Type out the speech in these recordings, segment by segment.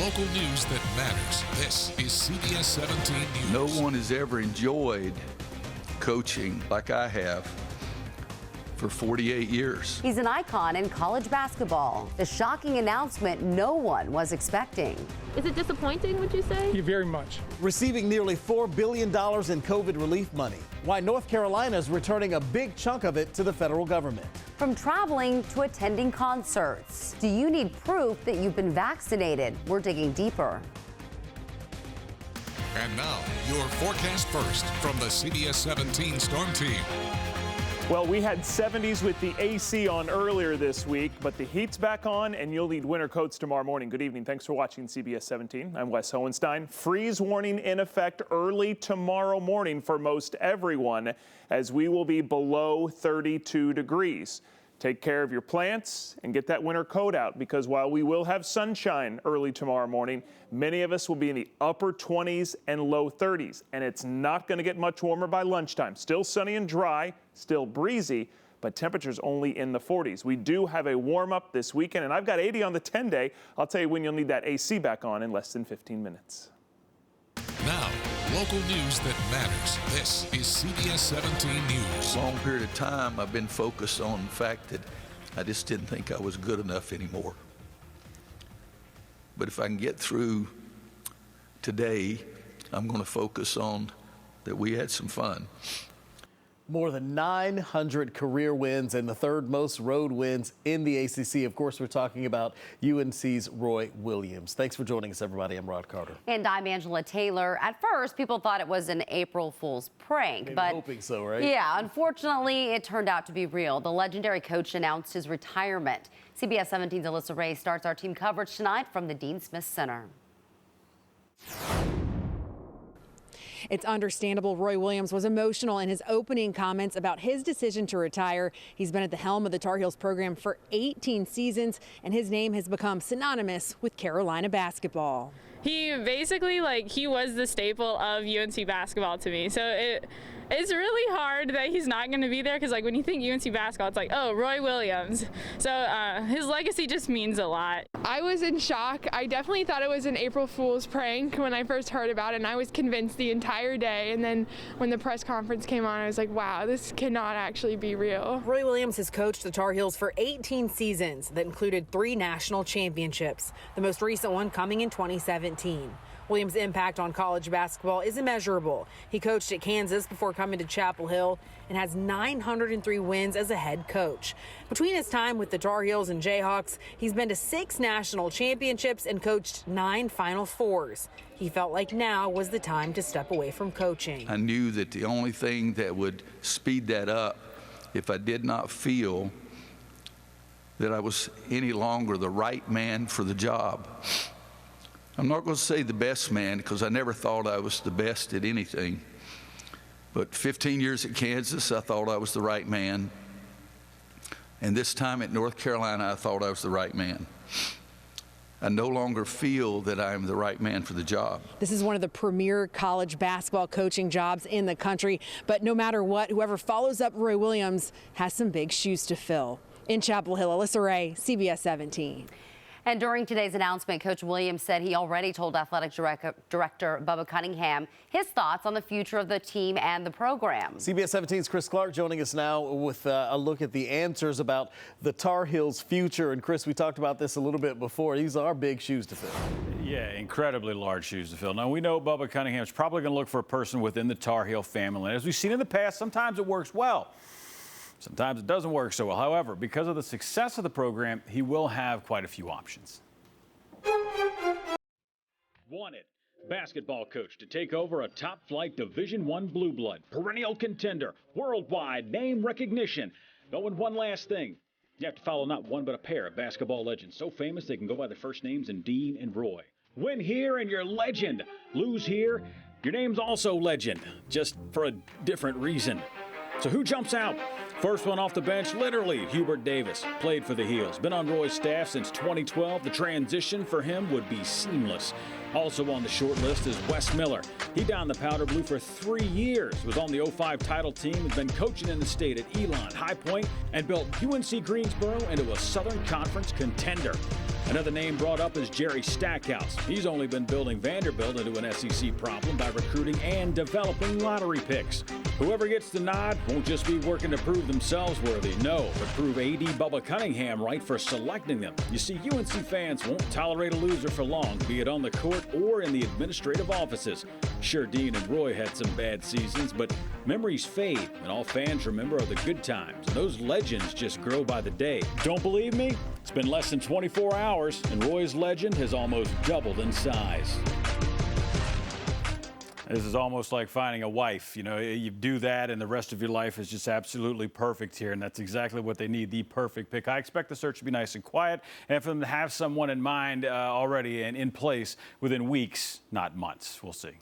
Local news that matters. This is CBS 17 News. No one has ever enjoyed coaching like I have for 48 years. He's an icon in college basketball. The shocking announcement no one was expecting. Is it disappointing, would you say? Yeah, very much. Receiving nearly $4 billion in COVID relief money. Why North Carolina is returning a big chunk of it to the federal government. From traveling to attending concerts. Do you need proof that you've been vaccinated? We're digging deeper. And now, your forecast first from the CBS 17 Storm Team. Well, we had 70s with the AC on earlier this week, but the heat's back on and you'll need winter coats tomorrow morning. Good evening. Thanks for watching CBS 17. I'm Wes Hohenstein. Freeze warning in effect early tomorrow morning for most everyone, as we will be below 32 degrees. Take care of your plants and get that winter coat out, because while we will have sunshine early tomorrow morning, many of us will be in the upper 20s and low 30s, and it's not going to get much warmer by lunchtime. Still sunny and dry, still breezy, but temperatures only in the 40s. We do have a warm up this weekend, and I've got 80 on the 10-day. I'll tell you when you'll need that AC back on in less than 15 minutes. Now, local news that matters. This is CBS 17 News. A long period of time I've been focused on the fact that I just didn't think I was good enough anymore. But if I can get through today, I'm going to focus on that we had some fun. More than 900 career wins and the third most road wins in the ACC. Of course, we're talking about UNC's Roy Williams. Thanks for joining us, everybody. I'm Rod Carter. And I'm Angela Taylor. At first, people thought it was an April Fool's prank. But hoping so, right? Yeah, unfortunately, it turned out to be real. The legendary coach announced his retirement. CBS 17's Alyssa Ray starts our team coverage tonight from the Dean Smith Center. It's understandable Roy Williams was emotional in his opening comments about his decision to retire. He's been at the helm of the Tar Heels program for 18 seasons, and his name has become synonymous with Carolina basketball. He basically, he was the staple of UNC basketball to me. So it's really hard that he's not going to be there, because when you think UNC basketball, it's oh, Roy Williams. So his legacy just means a lot. I was in shock. I definitely thought it was an April Fool's prank when I first heard about it, and I was convinced the entire day. And then when the press conference came on, I was like, wow, this cannot actually be real. Roy Williams has coached the Tar Heels for 18 seasons that included 3 national championships, the most recent one coming in 2017. Williams' impact on college basketball is immeasurable. He coached at Kansas before coming to Chapel Hill and has 903 wins as a head coach. Between his time with the Tar Heels and Jayhawks, he's been to 6 national championships and coached 9 Final Fours. He felt like now was the time to step away from coaching. I knew that the only thing that would speed that up, if I did not feel that I was any longer the right man for the job. I'm not going to say the best man, because I never thought I was the best at anything. But 15 years at Kansas, I thought I was the right man. And this time at North Carolina, I thought I was the right man. I no longer feel that I am the right man for the job. This is one of the premier college basketball coaching jobs in the country. But no matter what, whoever follows up Roy Williams has some big shoes to fill. In Chapel Hill, Alyssa Ray, CBS 17. And during today's announcement, Coach Williams said he already told athletic director Bubba Cunningham his thoughts on the future of the team and the program. CBS 17's Chris Clark joining us now with a look at the answers about the Tar Heels' future. And Chris, we talked about this a little bit before. These are big shoes to fill. Yeah, incredibly large shoes to fill. Now, we know Bubba Cunningham is probably going to look for a person within the Tar Heel family. And as we've seen in the past, sometimes it works well. Sometimes it doesn't work so well. However, because of the success of the program, he will have quite a few options. Wanted basketball coach to take over a top-flight Division I blue blood, perennial contender, worldwide name recognition. Oh, and one last thing. You have to follow not one but a pair of basketball legends, so famous they can go by their first names in Dean and Roy. Win here and you're legend. Lose here, your name's also legend, just for a different reason. So who jumps out? First one off the bench, literally, Hubert Davis. Played for the Heels. Been on Roy's staff since 2012. The transition for him would be seamless. Also on the short list is Wes Miller. He donned the powder blue for 3 years. Was on the 05 title team. Has been coaching in the state at Elon, High Point, and built UNC Greensboro into a Southern Conference contender. Another name brought up is Jerry Stackhouse. He's only been building Vanderbilt into an SEC problem by recruiting and developing lottery picks. Whoever gets the nod won't just be working to prove themselves worthy, no, but prove A.D. Bubba Cunningham right for selecting them. You see, UNC fans won't tolerate a loser for long, be it on the court or in the administrative offices. Sure, Dean and Roy had some bad seasons, but memories fade, and all fans remember are the good times. And those legends just grow by the day. Don't believe me? It's been less than 24 hours, and Roy's legend has almost doubled in size. This is almost like finding a wife. You know, you do that and the rest of your life is just absolutely perfect here, and that's exactly what they need, the perfect pick. I expect the search to be nice and quiet and for them to have someone in mind already and in place within weeks, not months. We'll see.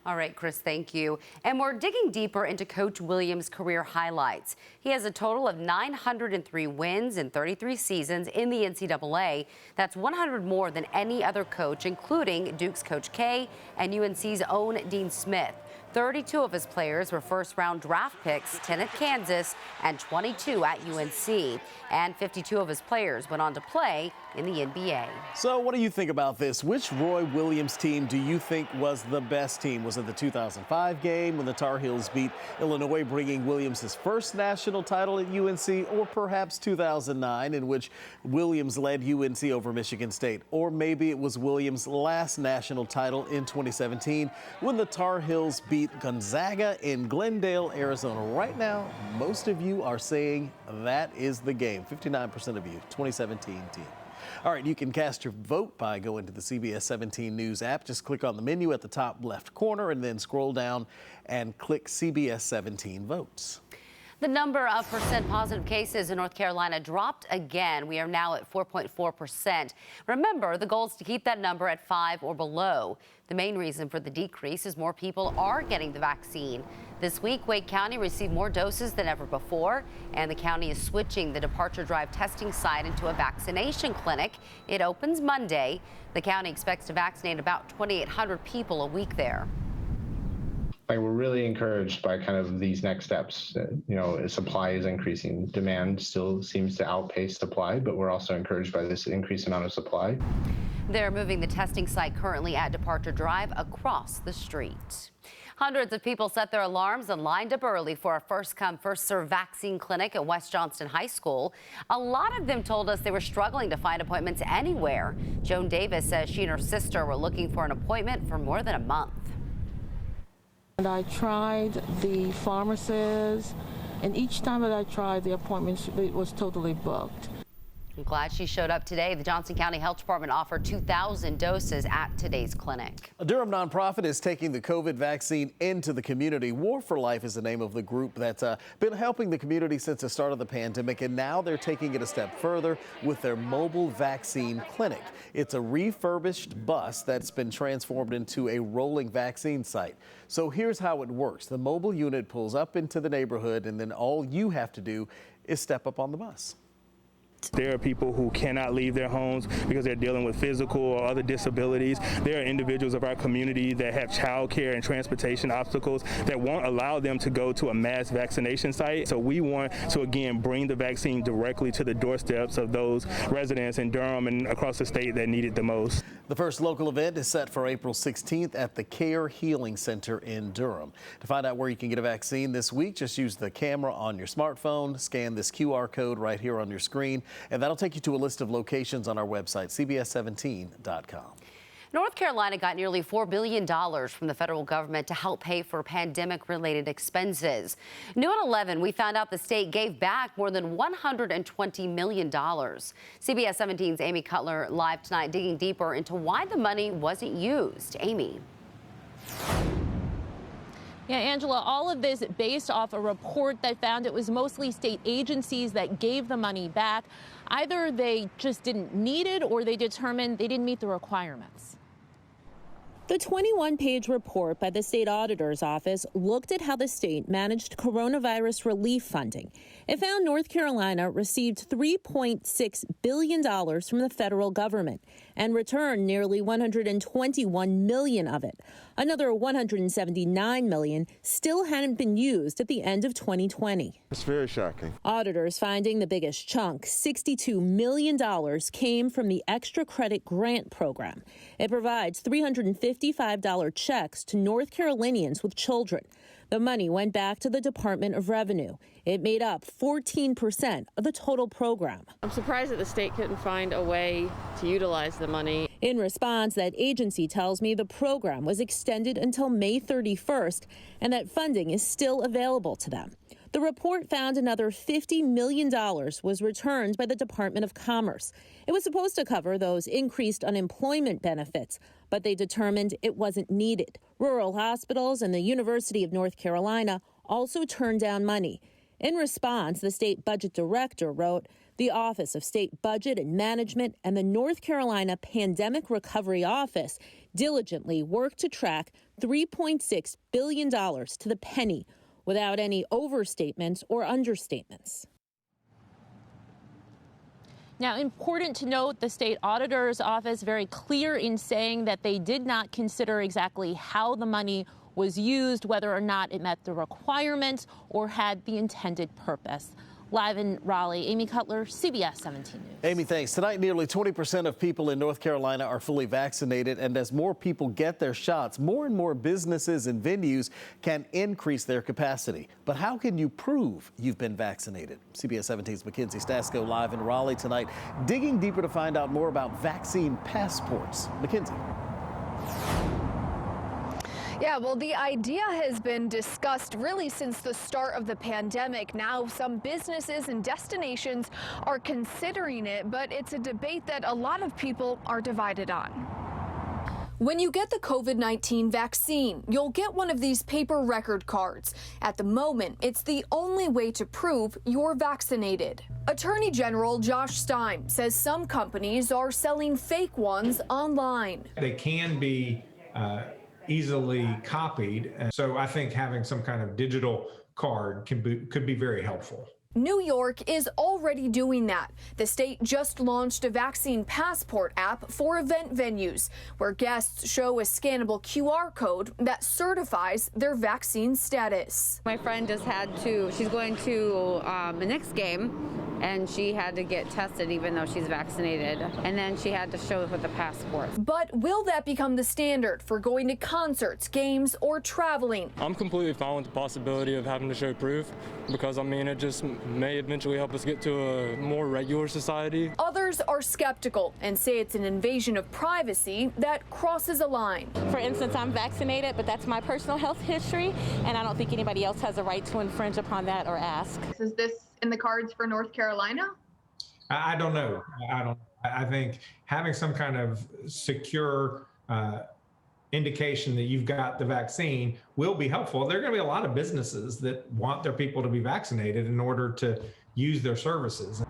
All right, Chris, thank you. And we're digging deeper into Coach Williams' career highlights. He has a total of 903 wins in 33 seasons in the NCAA. That's 100 more than any other coach, including Duke's Coach K and UNC's own Dean Smith. 32 of his players were first-round draft picks, 10 at Kansas and 22 at UNC. And 52 of his players went on to play in the NBA. So what do you think about this? Which Roy Williams team do you think was the best team? Was it the 2005 game when the Tar Heels beat Illinois, bringing Williams his first national title at UNC, or perhaps 2009, in which Williams led UNC over Michigan State? Or maybe it was Williams' last national title in 2017 when the Tar Heels beat Gonzaga in Glendale, Arizona. Right now, most of you are saying that is the game. 59% of you, 2017 team. All right, you can cast your vote by going to the CBS 17 News app. Just click on the menu at the top left corner and then scroll down and click CBS 17 Votes. The number of percent positive cases in North Carolina dropped again. We are now at 4.4%. Remember, the goal is to keep that number at 5 or below. The main reason for the decrease is more people are getting the vaccine. This week, Wake County received more doses than ever before, and the county is switching the Departure Drive testing site into a vaccination clinic. It opens Monday. The county expects to vaccinate about 2,800 people a week there. Like, we're really encouraged by kind of these next steps. You know, supply is increasing. Demand still seems to outpace supply, but we're also encouraged by this increased amount of supply. They're moving the testing site currently at Departure Drive across the street. Hundreds of people set their alarms and lined up early for a first-come, first-served vaccine clinic at West Johnston High School. A lot of them told us they were struggling to find appointments anywhere. Joan Davis says she and her sister were looking for an appointment for more than a month. And I tried the pharmacies, and each time that I tried the appointment, it was totally booked. I'm glad she showed up today. The Johnson County Health Department offered 2,000 doses at today's clinic. A Durham nonprofit is taking the COVID vaccine into the community. War for Life is the name of the group that's been helping the community since the start of the pandemic, and now they're taking it a step further with their mobile vaccine clinic. It's a refurbished bus that's been transformed into a rolling vaccine site. So here's how it works. The mobile unit pulls up into the neighborhood, and then all you have to do is step up on the bus. There are people who cannot leave their homes because they're dealing with physical or other disabilities. There are individuals of our community that have child care and transportation obstacles that won't allow them to go to a mass vaccination site. So we want to, again, bring the vaccine directly to the doorsteps of those residents in Durham and across the state that need it the most. The first local event is set for April 16th at the Care Healing Center in Durham. To find out where you can get a vaccine this week, just use the camera on your smartphone, scan this QR code right here on your screen, and that'll take you to a list of locations on our website, cbs17.com. North Carolina got nearly $4 billion from the federal government to help pay for pandemic-related expenses. New at 11, we found out the state gave back more than $120 million. CBS 17's Amy Cutler live tonight, digging deeper into why the money wasn't used. Amy. Yeah, Angela, all of this based off a report that found it was mostly state agencies that gave the money back. Either they just didn't need it or they determined they didn't meet the requirements. The 21-page report by the state auditor's office looked at how the state managed coronavirus relief funding. It found North Carolina received $3.6 billion from the federal government, and returned nearly $121 million of it. Another $179 million still hadn't been used at the end of 2020. It's very shocking. Auditors finding the biggest chunk, $62 million, came from the Extra Credit Grant Program. It provides $355 checks to North Carolinians with children. The money went back to the Department of Revenue. It made up 14% of the total program. I'm surprised that the state couldn't find a way to utilize the money. In response, that agency tells me the program was extended until May 31st and that funding is still available to them. The report found another $50 million was returned by the Department of Commerce. It was supposed to cover those increased unemployment benefits, but they determined it wasn't needed. Rural hospitals and the University of North Carolina also turned down money. In response, the state budget director wrote, "The Office of State Budget and Management and the North Carolina Pandemic Recovery Office diligently worked to track $3.6 billion to the penny without any overstatements or understatements." Now, important to note, the state auditor's office very clear in saying that they did not consider exactly how the money was used, whether or not it met the requirements or had the intended purpose. Live in Raleigh, Amy Cutler, CBS 17 News. Amy, thanks. Tonight, nearly 20% of people in North Carolina are fully vaccinated, and as more people get their shots, more and more businesses and venues can increase their capacity. But how can you prove you've been vaccinated? CBS 17's Mackenzie Stasko live in Raleigh tonight, digging deeper to find out more about vaccine passports. Mackenzie. Yeah, well, the idea has been discussed really since the start of the pandemic. Now, some businesses and destinations are considering it, but it's a debate that a lot of people are divided on. When you get the COVID-19 vaccine, you'll get one of these paper record cards. At the moment, it's the only way to prove you're vaccinated. Attorney General Josh Stein says some companies are selling fake ones online. They can be easily copied. So I think having some kind of digital card could be very helpful. New York is already doing that. The state just launched a vaccine passport app for event venues, where guests show a scannable QR code that certifies their vaccine status. My friend just she's going to the Knicks game, and she had to get tested even though she's vaccinated, and then she had to show it with the passport. But will that become the standard for going to concerts, games, or traveling? I'm completely fine with the possibility of having to show proof, because I mean, it just may eventually help us get to a more regular society. Others are skeptical and say it's an invasion of privacy that crosses a line. For instance, I'm vaccinated, but that's my personal health history, and I don't think anybody else has a right to infringe upon that or ask. Is this in the cards for North Carolina? I don't know. I think having some kind of secure indication that you've got the vaccine will be helpful. There are going to be a lot of businesses that want their people to be vaccinated in order to use their services.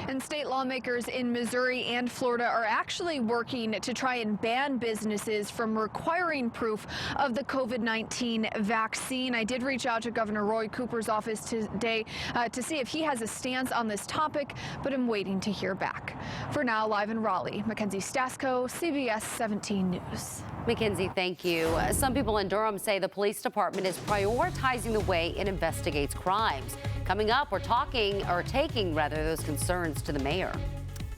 And state lawmakers in Missouri and Florida are actually working to try and ban businesses from requiring proof of the COVID-19 vaccine. I did reach out to Governor Roy Cooper's office today to see if he has a stance on this topic, but I'm waiting to hear back. For now, live in Raleigh, Mackenzie Stasko, CBS 17 News. Mackenzie, thank you. Some people in Durham say the police department is prioritizing the way it investigates crimes. Coming up, we're taking those concerns to the mayor.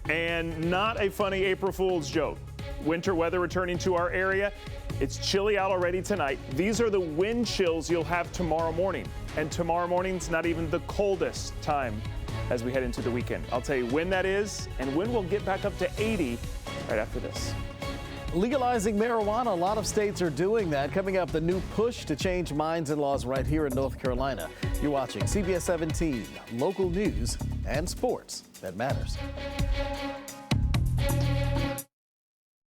And not a funny April Fool's joke. Winter weather returning to our area. It's chilly out already tonight. These are the wind chills you'll have tomorrow morning. And tomorrow morning's not even the coldest time as we head into the weekend. I'll tell you when that is and when we'll get back up to 80 right after this. Legalizing marijuana, a lot of states are doing that. Coming up, the new push to change minds and laws right here in North Carolina. You're watching CBS 17, local news and sports that matters.